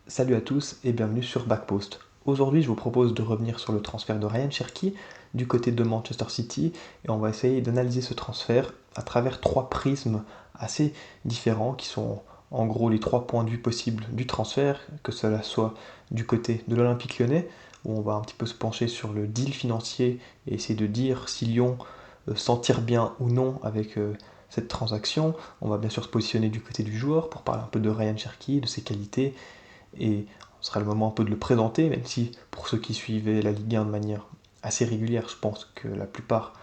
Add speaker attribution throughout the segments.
Speaker 1: Salut à tous et bienvenue sur Backpost. Aujourd'hui, je vous propose de revenir sur le transfert de Ryan Cherki du côté de Manchester City et on va essayer d'analyser ce transfert à travers trois prismes assez différents qui sont en gros les trois points de vue possibles du transfert, que cela soit du côté de l'Olympique Lyonnais où on va un petit peu se pencher sur le deal financier et essayer de dire si Lyon s'en tire bien ou non avec cette transaction. On va bien sûr se positionner du côté du joueur pour parler un peu de Ryan Cherki, de ses qualités et ce sera le moment un peu de le présenter, même si pour ceux qui suivaient la Ligue 1 de manière assez régulière, je pense que la plupart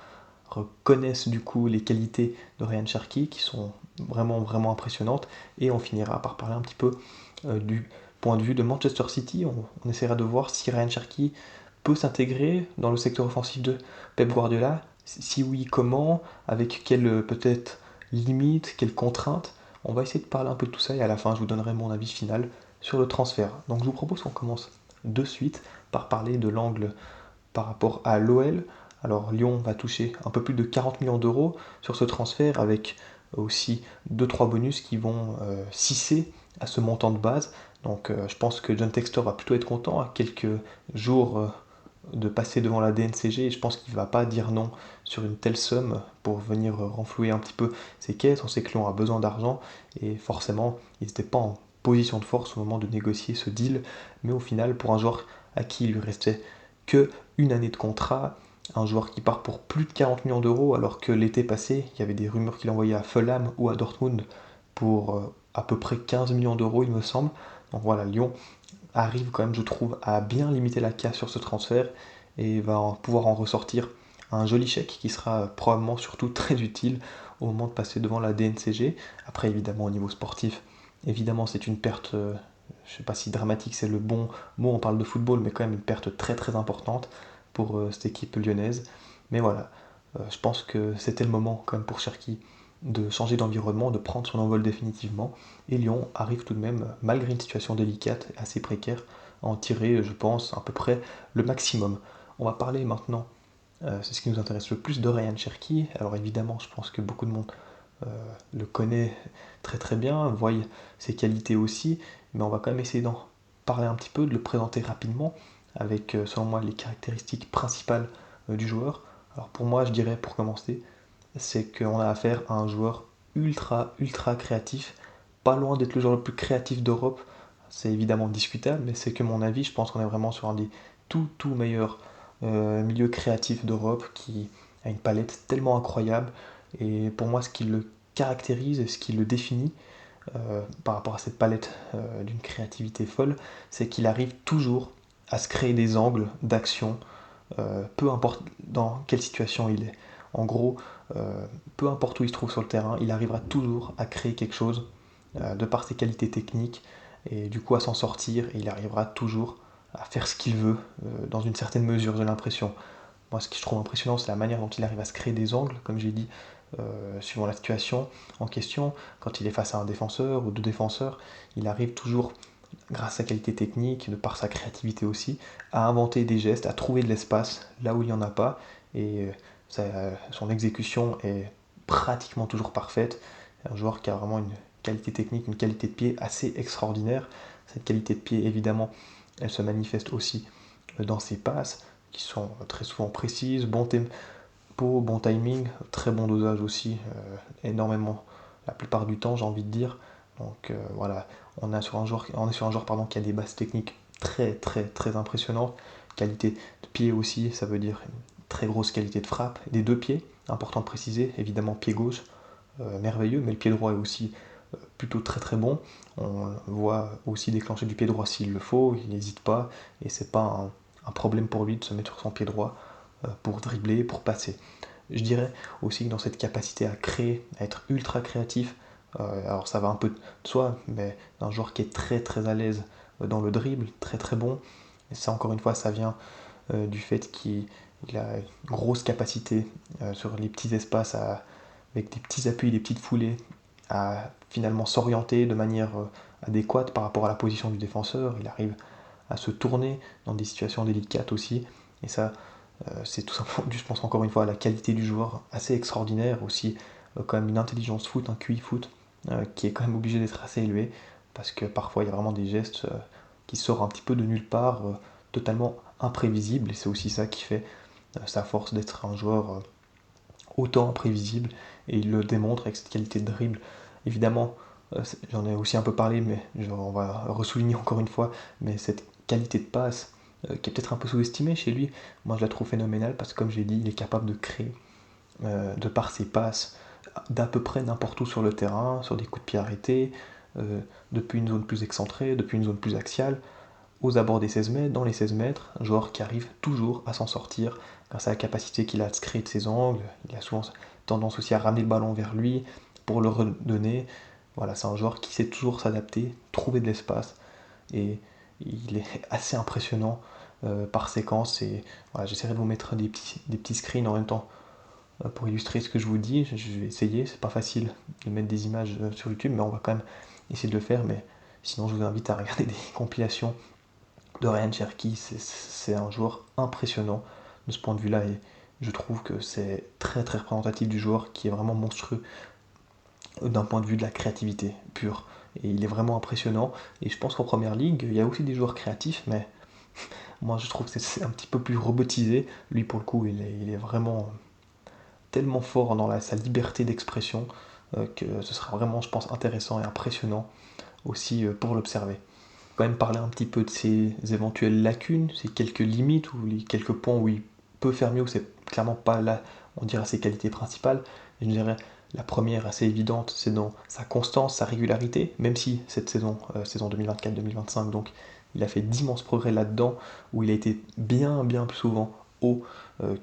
Speaker 1: reconnaissent du coup les qualités de Ryan Cherki qui sont vraiment impressionnantes, et on finira par parler un petit peu du point de vue de Manchester City. On essaiera de voir si Ryan Cherki peut s'intégrer dans le secteur offensif de Pep Guardiola, si oui comment, avec quelles peut-être limites, quelles contraintes. On va essayer de parler un peu de tout ça et à la fin je vous donnerai mon avis final sur le transfert. Donc je vous propose qu'on commence de suite par parler de l'angle par rapport à l'OL. Alors Lyon va toucher un peu plus de 40 millions d'euros sur ce transfert avec aussi deux trois bonus qui vont s'hisser à ce montant de base. Donc je pense que John Textor va plutôt être content à quelques jours de passer devant la DNCG, et je pense qu'il ne va pas dire non sur une telle somme pour venir renflouer un petit peu ses caisses. On sait que Lyon a besoin d'argent et forcément ils n'étaient pas en position de force au moment de négocier ce deal, mais au final pour un joueur à qui il lui restait que une année de contrat, un joueur qui part pour plus de 40 millions d'euros alors que l'été passé il y avait des rumeurs qu'il envoyait à Fulham ou à Dortmund pour à peu près 15 millions d'euros il me semble. Donc voilà, Lyon arrive quand même, je trouve, à bien limiter la casse sur ce transfert et va pouvoir en ressortir un joli chèque qui sera probablement surtout très utile au moment de passer devant la DNCG. Après, évidemment, au niveau sportif, évidemment, c'est une perte, je ne sais pas si dramatique c'est le bon mot, on parle de football, mais quand même une perte très importante pour cette équipe lyonnaise. Mais voilà, je pense que c'était le moment quand même pour Cherki de changer d'environnement, de prendre son envol définitivement. Et Lyon arrive tout de même, malgré une situation délicate, assez précaire, à en tirer, je pense, à peu près le maximum. On va parler maintenant, c'est ce qui nous intéresse le plus, de Ryan Cherki. Alors évidemment, je pense que beaucoup de monde euh, le connaît très bien, voit ses qualités aussi, mais on va quand même essayer d'en parler un petit peu, de le présenter rapidement, avec selon moi les caractéristiques principales du joueur. Alors pour moi, je dirais pour commencer, c'est qu'on a affaire à un joueur ultra créatif, pas loin d'être le joueur le plus créatif d'Europe. C'est évidemment discutable, mais c'est que mon avis. Je pense qu'on est vraiment sur un des tout meilleurs milieux créatifs d'Europe qui a une palette tellement incroyable. Et pour moi, ce qui le caractérise et ce qui le définit par rapport à cette palette d'une créativité folle, c'est qu'il arrive toujours à se créer des angles d'action, peu importe dans quelle situation il est. En gros, peu importe où il se trouve sur le terrain, il arrivera toujours à créer quelque chose de par ses qualités techniques et du coup à s'en sortir, et il arrivera toujours à faire ce qu'il veut dans une certaine mesure, j'ai l'impression. Moi, ce que je trouve impressionnant, c'est la manière dont il arrive à se créer des angles, comme j'ai dit, suivant la situation en question. Quand il est face à un défenseur ou deux défenseurs, il arrive toujours, grâce à sa qualité technique, de par sa créativité aussi, à inventer des gestes, à trouver de l'espace là où il n'y en a pas. Et son exécution est pratiquement toujours parfaite. Un joueur qui a vraiment une qualité technique, une qualité de pied assez extraordinaire. Cette qualité de pied, évidemment, elle se manifeste aussi dans ses passes, qui sont très souvent précises, bon tempo, bon timing, très bon dosage aussi, énormément, la plupart du temps, j'ai envie de dire. Donc voilà, on est sur un joueur pardon, qui a des bases techniques très impressionnantes, qualité de pied aussi, ça veut dire une très grosse qualité de frappe, des deux pieds, important de préciser, évidemment pied gauche, merveilleux, mais le pied droit est aussi plutôt très bon. On voit aussi déclencher du pied droit s'il le faut, il n'hésite pas, et c'est pas un problème pour lui de se mettre sur son pied droit pour dribbler, pour passer. Je dirais aussi que dans cette capacité à créer, à être ultra créatif, alors ça va un peu de soi, mais un joueur qui est très à l'aise dans le dribble, très bon. Et ça, encore une fois, ça vient du fait qu'il a une grosse capacité sur les petits espaces, avec des petits appuis, des petites foulées, à finalement s'orienter de manière adéquate par rapport à la position du défenseur. Il arrive à se tourner dans des situations délicates aussi. Et ça, c'est tout simplement dû, je pense encore une fois, à la qualité du joueur, assez extraordinaire. Aussi, quand même une intelligence foot, un QI foot, qui est quand même obligé d'être assez élevé, parce que parfois il y a vraiment des gestes qui sort un petit peu de nulle part, totalement imprévisible, et c'est aussi ça qui fait sa force d'être un joueur autant imprévisible, et il le démontre avec cette qualité de dribble. Évidemment, j'en ai aussi un peu parlé, mais on va ressouligner encore une fois, mais cette qualité de passe, qui est peut-être un peu sous-estimée chez lui, moi je la trouve phénoménale, parce que comme j'ai dit, il est capable de créer, de par ses passes, d'à peu près n'importe où sur le terrain, sur des coups de pied arrêtés, depuis une zone plus excentrée, depuis une zone plus axiale, aux abords des 16 mètres, dans les 16 mètres, un joueur qui arrive toujours à s'en sortir grâce à la capacité qu'il a de se créer de ses angles. Il a souvent tendance aussi à ramener le ballon vers lui pour le redonner. Voilà, c'est un joueur qui sait toujours s'adapter, trouver de l'espace, et il est assez impressionnant par séquence. Et voilà, j'essaierai de vous mettre des petits screens en même temps pour illustrer ce que je vous dis. Je vais essayer, c'est pas facile de mettre des images sur YouTube, mais on va quand même essayer de le faire. Mais sinon, je vous invite à regarder des compilations de Ryan Cherki. C'est un joueur impressionnant de ce point de vue-là, et je trouve que c'est très très représentatif du joueur qui est vraiment monstrueux d'un point de vue de la créativité pure. Et il est vraiment impressionnant. Et je pense qu'en première ligue, il y a aussi des joueurs créatifs, mais moi je trouve que c'est un petit peu plus robotisé. Lui, pour le coup, il est vraiment tellement fort dans sa liberté d'expression que ce sera vraiment, je pense, intéressant et impressionnant aussi pour l'observer. Quand même parler un petit peu de ses éventuelles lacunes, ses quelques limites ou les quelques points où il peut faire mieux, où c'est clairement pas là, on dirait, ses qualités principales. Je dirais la première assez évidente, c'est dans sa constance, sa régularité, même si cette saison, saison 2024-2025, donc il a fait d'immenses progrès là-dedans, où il a été bien plus souvent haut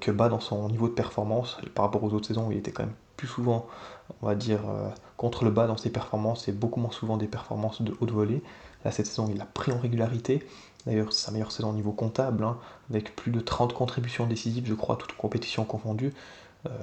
Speaker 1: que bas dans son niveau de performance, par rapport aux autres saisons où il était quand même plus souvent, on va dire, contre le bas dans ses performances, et beaucoup moins souvent des performances de haute volée. Là, cette saison, il a pris en régularité. D'ailleurs, c'est sa meilleure saison au niveau comptable, hein, avec plus de 30 contributions décisives, je crois, toutes compétitions confondues,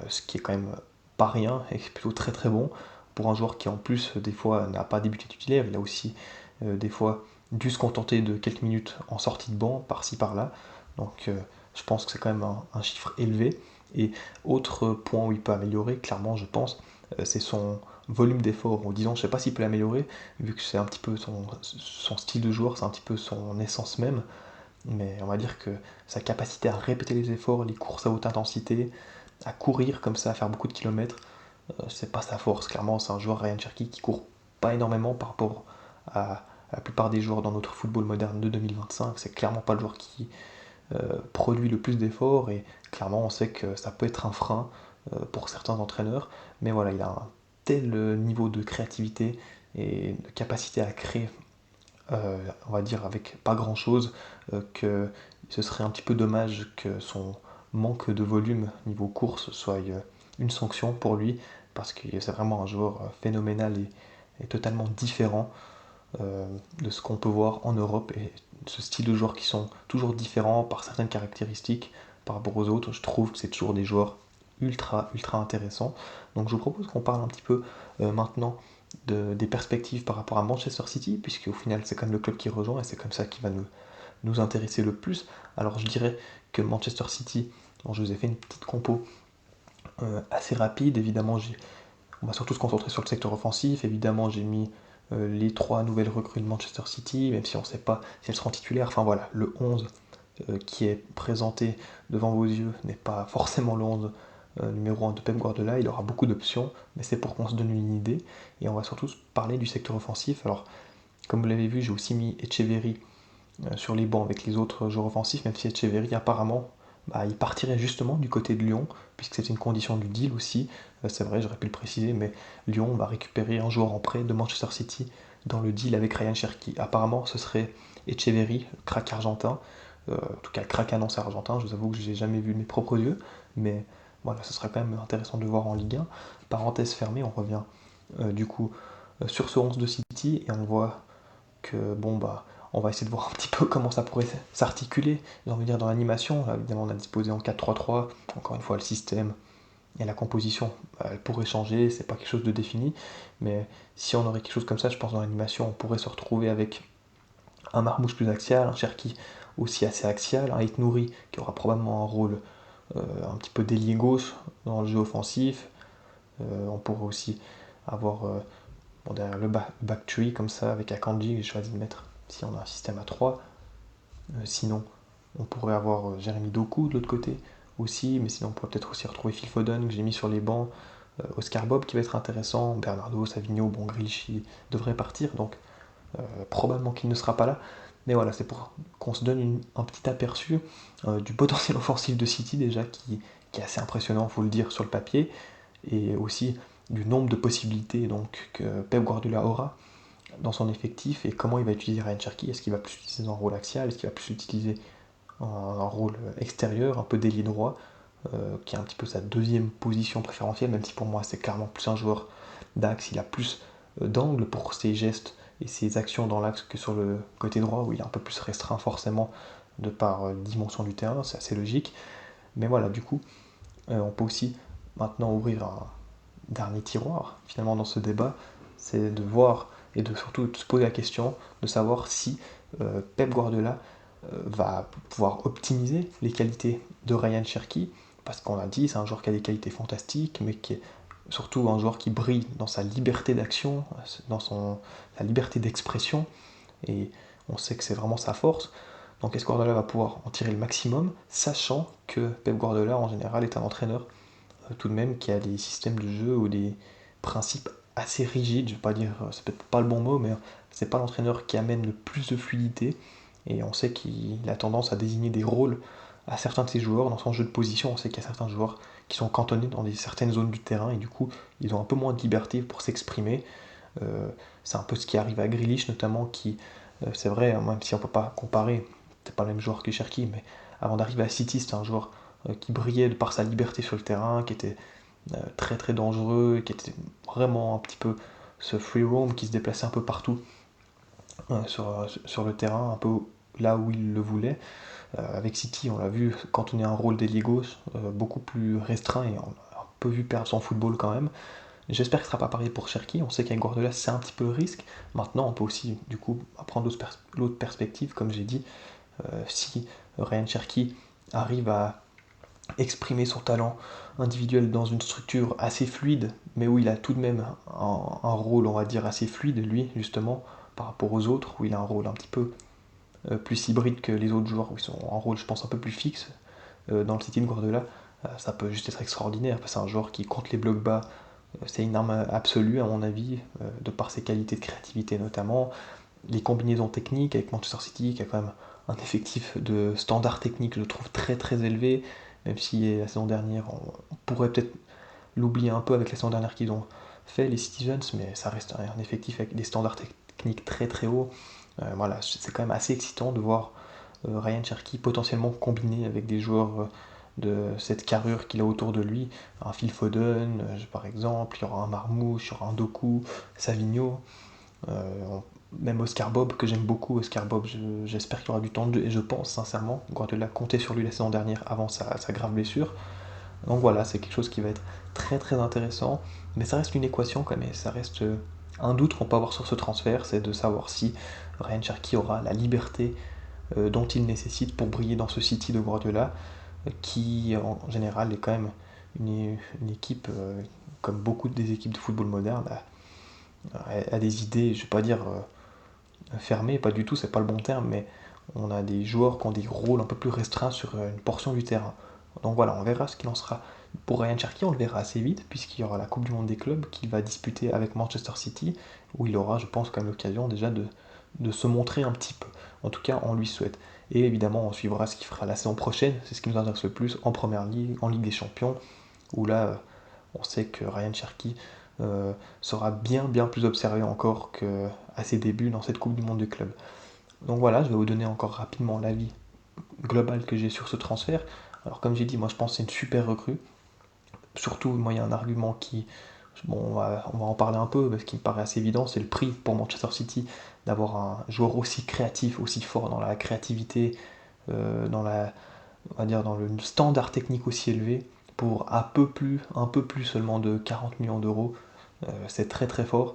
Speaker 1: ce qui est quand même pas rien, et c'est plutôt très très bon pour un joueur qui en plus des fois n'a pas débuté titulaire. Il a aussi des fois dû se contenter de quelques minutes en sortie de banc, par-ci par-là. Donc je pense que c'est quand même un chiffre élevé. Et autre point où il peut améliorer, clairement je pense, c'est son volume d'effort. En disant, je sais pas s'il peut l'améliorer, vu que c'est un petit peu son style de joueur, c'est un petit peu son essence même. Mais on va dire que sa capacité à répéter les efforts, les courses à haute intensité, à courir comme ça, à faire beaucoup de kilomètres, c'est pas sa force. Clairement, c'est un joueur, Ryan Cherki, qui court pas énormément par rapport à la plupart des joueurs dans notre football moderne de 2025. C'est clairement pas le joueur qui produit le plus d'efforts, et clairement, on sait que ça peut être un frein pour certains entraîneurs. Mais voilà, il a un tel niveau de créativité et de capacité à créer, on va dire avec pas grand chose, que ce serait un petit peu dommage que son manque de volume niveau course soit une sanction pour lui, parce que c'est vraiment un joueur phénoménal et totalement différent de ce qu'on peut voir en Europe, et ce style de joueurs qui sont toujours différents par certaines caractéristiques par rapport aux autres. Je trouve que c'est toujours des joueurs ultra intéressants. Donc je vous propose qu'on parle un petit peu maintenant des perspectives par rapport à Manchester City, puisque au final c'est quand même le club qui rejoint, et c'est comme ça qui va nous intéresser le plus. Alors je dirais que Manchester City, bon, je vous ai fait une petite compo assez rapide. Évidemment, on va surtout se concentrer sur le secteur offensif. Évidemment, j'ai mis les trois nouvelles recrues de Manchester City, même si on ne sait pas si elles seront titulaires. Enfin voilà, le 11 qui est présenté devant vos yeux n'est pas forcément le 11 numéro 1 de Pep Guardiola. Il aura beaucoup d'options, mais c'est pour qu'on se donne une idée. Et on va surtout parler du secteur offensif. Alors, comme vous l'avez vu, j'ai aussi mis Etcheverry sur les bancs avec les autres joueurs offensifs, même si Etcheverry apparemment il partirait justement du côté de Lyon, puisque c'est une condition du deal aussi. C'est vrai, j'aurais pu le préciser, mais Lyon va récupérer un joueur en prêt de Manchester City dans le deal avec Ryan Cherki. Apparemment, ce serait Etcheverry, crack argentin, en tout cas crack annoncé argentin. Je vous avoue que je n'ai jamais vu de mes propres yeux, mais voilà, ce sera quand même intéressant de le voir en Ligue 1. Parenthèse fermée, on revient du coup sur ce 11 de City, et on voit que on va essayer de voir un petit peu comment ça pourrait s'articuler, j'ai envie de dire, dans l'animation. Là, évidemment, on a disposé en 4-3-3. Encore une fois, le système et la composition, elle pourrait changer, c'est pas quelque chose de défini. Mais si on aurait quelque chose comme ça, je pense dans l'animation, on pourrait se retrouver avec un Marmouche plus axial, un Cherki aussi assez axial, un Ait Nouri qui aura probablement un rôle un petit peu d'ailier gauche dans le jeu offensif. On pourrait aussi avoir derrière le back tree comme ça avec Akanji, j'ai choisi de mettre si on a un système à 3. Sinon, on pourrait avoir Jérémy Doku de l'autre côté aussi, mais sinon on pourrait peut-être aussi retrouver Phil Foden que j'ai mis sur les bancs, Oscar Bob qui va être intéressant, Bernardo, Savigno, bon Grealish il devrait partir, donc probablement qu'il ne sera pas là. Mais voilà, c'est pour qu'on se donne un petit aperçu du potentiel offensif de City déjà qui est assez impressionnant, il faut le dire, sur le papier, et aussi du nombre de possibilités donc, que Pep Guardiola aura dans son effectif et comment il va utiliser Ryan Cherki. Est-ce qu'il va plus l'utiliser dans un rôle axial? Est-ce qu'il va plus l'utiliser en un rôle extérieur, un peu d'ailier droit, qui est un petit peu sa deuxième position préférentielle, même si pour moi c'est clairement plus un joueur d'axe, il a plus d'angle pour ses gestes et ses actions dans l'axe que sur le côté droit où il est un peu plus restreint forcément de par dimension du terrain, c'est assez logique. Mais voilà, du coup, on peut aussi maintenant ouvrir un dernier tiroir finalement dans ce débat, c'est de voir et de surtout se poser la question de savoir si Pep Guardiola va pouvoir optimiser les qualités de Ryan Cherki, parce qu'on l'a dit, c'est un joueur qui a des qualités fantastiques, mais qui est surtout un joueur qui brille dans sa liberté d'action, dans sa liberté d'expression, et on sait que c'est vraiment sa force. Donc est-ce que Guardiola va pouvoir en tirer le maximum, sachant que Pep Guardiola en général est un entraîneur tout de même qui a des systèmes de jeu ou des principes assez rigides, je vais pas dire, c'est peut-être pas le bon mot, mais c'est pas l'entraîneur qui amène le plus de fluidité, et on sait qu'il a tendance à désigner des rôles à certains de ses joueurs dans son jeu de position. On sait qu'il y a certains joueurs qui sont cantonnés dans certaines zones du terrain et du coup ils ont un peu moins de liberté pour s'exprimer. C'est un peu ce qui arrive à Grealish notamment, qui c'est vrai, même si on peut pas comparer, c'est pas le même joueur que Cherki, mais avant d'arriver à City c'était un joueur qui brillait de par sa liberté sur le terrain, qui était très très dangereux, qui était vraiment un petit peu ce free roam qui se déplaçait un peu partout sur le terrain, un peu là où il le voulait. Avec City, on l'a vu quand on est un rôle d'ailier gauche beaucoup plus restreint et on a un peu vu perdre son football quand même. J'espère que ce ne sera pas pareil pour Cherki. On sait qu'avec Guardiola, c'est un petit peu le risque. Maintenant, on peut aussi du coup prendre l'autre perspective, comme j'ai dit, si Ryan Cherki arrive à exprimer son talent individuel dans une structure assez fluide, mais où il a tout de même un rôle, on va dire, assez fluide, lui, justement, par rapport aux autres, où il a un rôle un petit peu plus hybride que les autres joueurs, où ils sont en rôle, je pense, un peu plus fixe. Dans le City de Guardiola, ça peut juste être extraordinaire. C'est un joueur qui compte les blocs bas, c'est une arme absolue, à mon avis, de par ses qualités de créativité notamment. Les combinaisons techniques avec Manchester City, qui a quand même un effectif de standard technique, je trouve, très très élevé, même si la saison dernière, on pourrait peut-être l'oublier un peu avec la saison dernière qu'ils ont fait, les Citizens, mais ça reste un effectif avec des standards techniques très très hauts. Voilà, c'est quand même assez excitant de voir Ryan Cherki potentiellement combiné avec des joueurs de cette carrure qu'il a autour de lui. Un Phil Foden, par exemple, il y aura un Marmouche, il y aura un Doku, Savigno. Même Oscar Bob, que j'aime beaucoup, Oscar Bob, j'espère qu'il aura du temps de jeu, et je pense sincèrement, Guardiola comptait sur lui la saison dernière avant sa grave blessure. Donc voilà, c'est quelque chose qui va être très très intéressant, mais ça reste une équation quand même, et ça reste un doute qu'on peut avoir sur ce transfert, c'est de savoir si Ryan Cherki aura la liberté dont il nécessite pour briller dans ce City de Guardiola, qui en général est quand même une équipe, comme beaucoup des équipes de football moderne, a des idées, je ne vais pas dire fermées, pas du tout, c'est pas le bon terme, mais on a des joueurs qui ont des rôles un peu plus restreints sur une portion du terrain. Donc voilà, on verra ce qu'il en sera. Pour Ryan Cherki, on le verra assez vite, puisqu'il y aura la Coupe du Monde des clubs qu'il va disputer avec Manchester City, où il aura, je pense, quand même l'occasion déjà de se montrer un petit peu. En tout cas, on lui souhaite. Et évidemment, on suivra ce qu'il fera la saison prochaine, c'est ce qui nous intéresse le plus, en Première Ligue, en Ligue des Champions, où là, on sait que Ryan Cherki sera bien bien plus observé encore qu'à ses débuts dans cette Coupe du Monde du club. Donc voilà, je vais vous donner encore rapidement l'avis global que j'ai sur ce transfert. Alors comme j'ai dit, moi je pense que c'est une super recrue. Surtout, moi il y a un argument qui... Bon, on va en parler un peu, parce qu'il me paraît assez évident, c'est le prix pour Manchester City d'avoir un joueur aussi créatif, aussi fort dans la créativité, on va dire dans le standard technique aussi élevé, pour un peu plus seulement de 40 millions d'euros. C'est très très fort.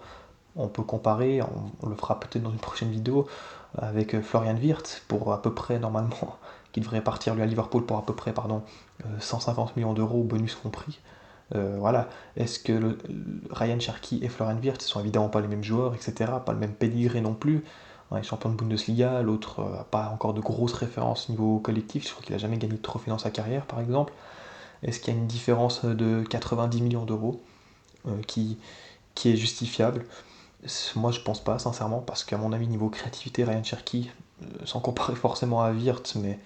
Speaker 1: On peut comparer, on le fera peut-être dans une prochaine vidéo, avec Florian Wirtz pour à peu près normalement, qui devrait partir lui à Liverpool pour à peu près 150 millions d'euros, bonus compris. Voilà, est-ce que Ryan Cherki et Florian Wirtz sont évidemment pas les mêmes joueurs, etc., pas le même pédigré non plus. un est champion de Bundesliga, l'autre n'a pas encore de grosses références niveau collectif, je crois qu'il n'a jamais gagné de trophée dans sa carrière par exemple. Est-ce qu'il y a une différence de 90 millions d'euros qui est justifiable? Moi je pense pas sincèrement, parce qu'à mon avis niveau créativité, Ryan Cherki, sans comparer forcément à Wirtz, mais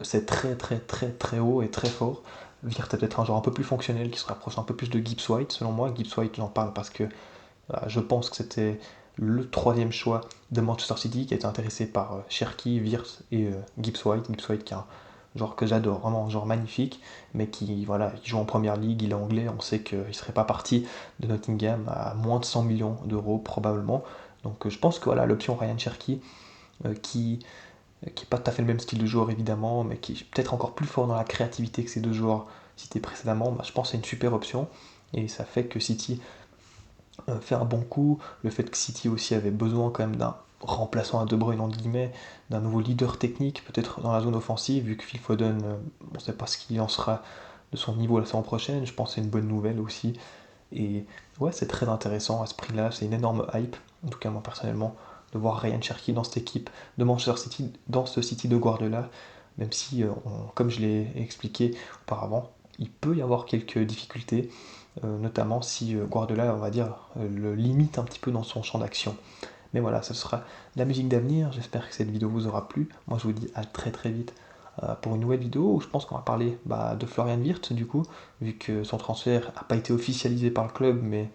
Speaker 1: c'est très très très très haut et très fort. Wirtz est peut-être un joueur un peu plus fonctionnel qui se rapproche un peu plus de Gibbs White selon moi. Gibbs White, j'en parle parce que je pense que c'était le troisième choix de Manchester City qui a été intéressé par Cherki, Wirtz et Gibbs White. Gibbs White qui est un joueur que j'adore, vraiment un joueur magnifique, mais qui voilà, il joue en première ligue, il est anglais, on sait qu'il ne serait pas parti de Nottingham à moins de 100 millions d'euros probablement. Donc je pense que voilà, l'option Ryan Cherki, qui n'est pas tout à fait le même style de joueur évidemment, mais qui est peut-être encore plus fort dans la créativité que ces deux joueurs cités précédemment, je pense que c'est une super option. Et ça fait que City fait un bon coup. Le fait que City aussi avait besoin quand même d'un remplaçant à De Bruyne entre guillemets, d'un nouveau leader technique peut-être dans la zone offensive, vu que Phil Foden, on ne sait pas ce qu'il en sera de son niveau la saison prochaine, je pense que c'est une bonne nouvelle aussi. Et ouais, c'est très intéressant à ce prix-là, c'est une énorme hype, en tout cas moi personnellement, de voir Ryan Cherki dans cette équipe de Manchester City, dans ce City de Guardiola, même si, comme je l'ai expliqué auparavant, il peut y avoir quelques difficultés, notamment si Guardiola, on va dire, le limite un petit peu dans son champ d'action. Mais voilà, ce sera la musique d'avenir, j'espère que cette vidéo vous aura plu. Moi je vous dis à très très vite pour une nouvelle vidéo où je pense qu'on va parler de Florian Wirtz du coup, vu que son transfert n'a pas été officialisé par le club, mais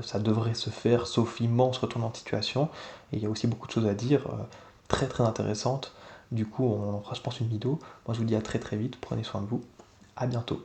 Speaker 1: ça devrait se faire, sauf immense retournement de situation. Et il y a aussi beaucoup de choses à dire, très très intéressantes. Du coup, on fera, je pense, une vidéo. Moi, je vous dis à très très vite. Prenez soin de vous. À bientôt.